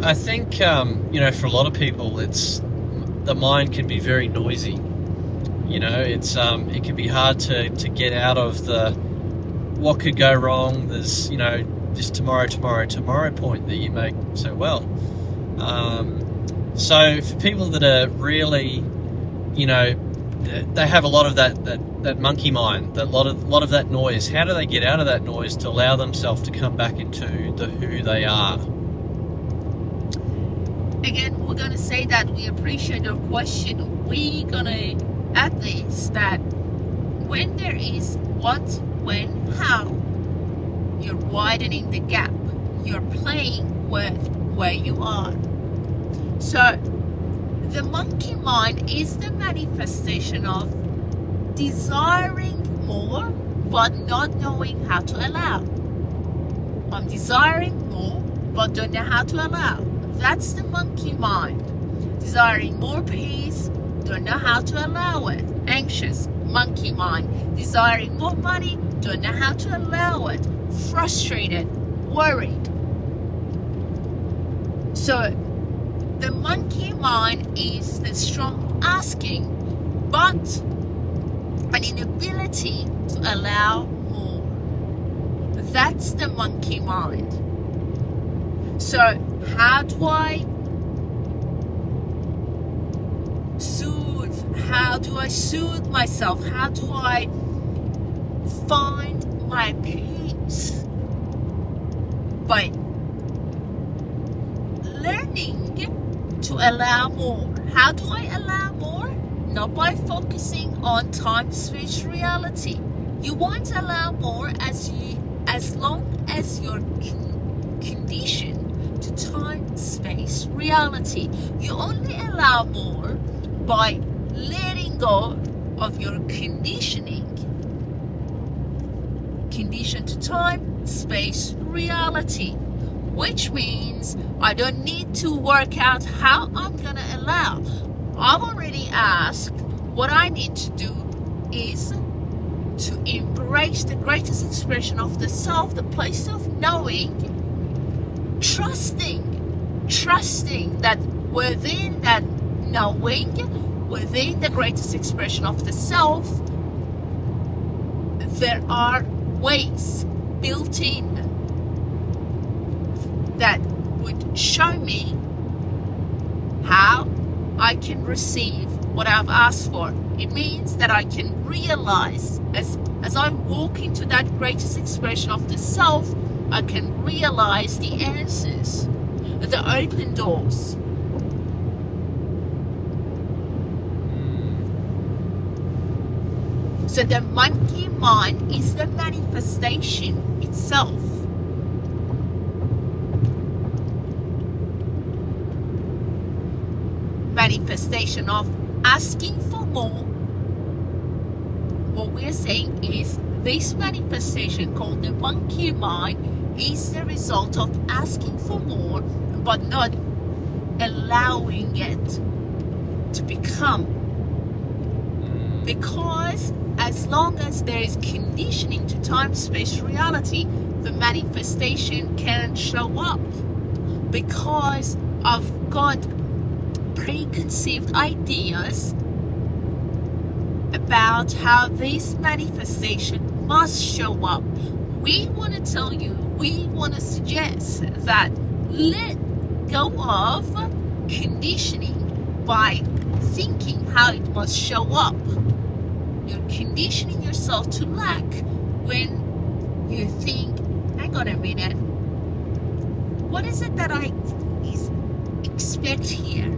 I think, for a lot of people, it's the mind can be very noisy. It can be hard to get out of the what could go wrong. There's, this tomorrow point that you make so well. So for people that are really, they have a lot of that monkey mind, that lot of that noise. How do they get out of that noise to allow themselves to come back into the who they are? Again, we're going to say that we appreciate your question. We're going to add this, that when there is what, when, how, you're widening the gap. You're playing with where you are. So the monkey mind is the manifestation of desiring more but not knowing how to allow. I'm desiring more but don't know how to allow. That's the monkey mind. Desiring more peace, don't know how to allow it. Anxious, monkey mind. Desiring more money, don't know how to allow it. Frustrated, worried. So the monkey mind is the strong asking, but an inability to allow more. That's the monkey mind. So how do I soothe? How do I soothe myself? How do I find my peace? By learning to allow more. How do I allow more? Not by focusing on time, space, reality. You won't allow more as long as you're conditioned to time, space, reality. You only allow more by letting go of your conditioning. Conditioned to time, space, reality. Which means I don't need to work out how I'm gonna allow. I've already asked. What I need to do is to embrace the greatest expression of the self, the place of knowing, trusting that within that knowing, within the greatest expression of the self, there are ways built in that would show me how I can receive what I've asked for. It means that I can realize, as I walk into that greatest expression of the self, I can realize the answers, the open doors. So the monkey mind is the manifestation itself. Manifestation of asking for more. What we're saying is this manifestation called the monkey mind is the result of asking for more but not allowing it to become. Because as long as there is conditioning to time, space, reality, the manifestation can't show up because I've got preconceived ideas about how this manifestation must show up. We want to tell you, we want to suggest that let go of conditioning by thinking how it must show up. You're conditioning yourself to lack when you think, hang on a minute, what is it that I expect here?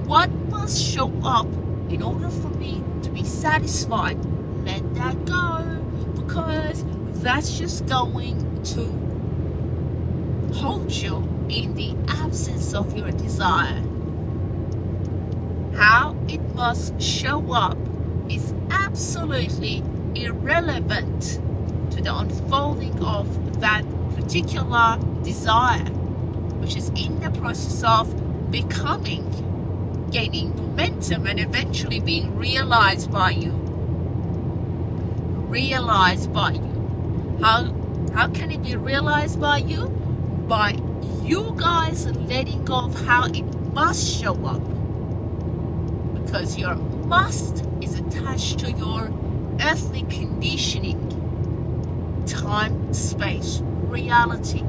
What must show up in order for me to be satisfied? Let that go, because that's just going to hold you in the absence of your desire. How it must show up is absolutely irrelevant to the unfolding of that particular desire, which is in the process of becoming, gaining momentum, and eventually being realized by you. Realized by you. How can it be realized by you? by you guys letting go of how it must show up, because your must is attached to your earthly conditioning, time, space, reality.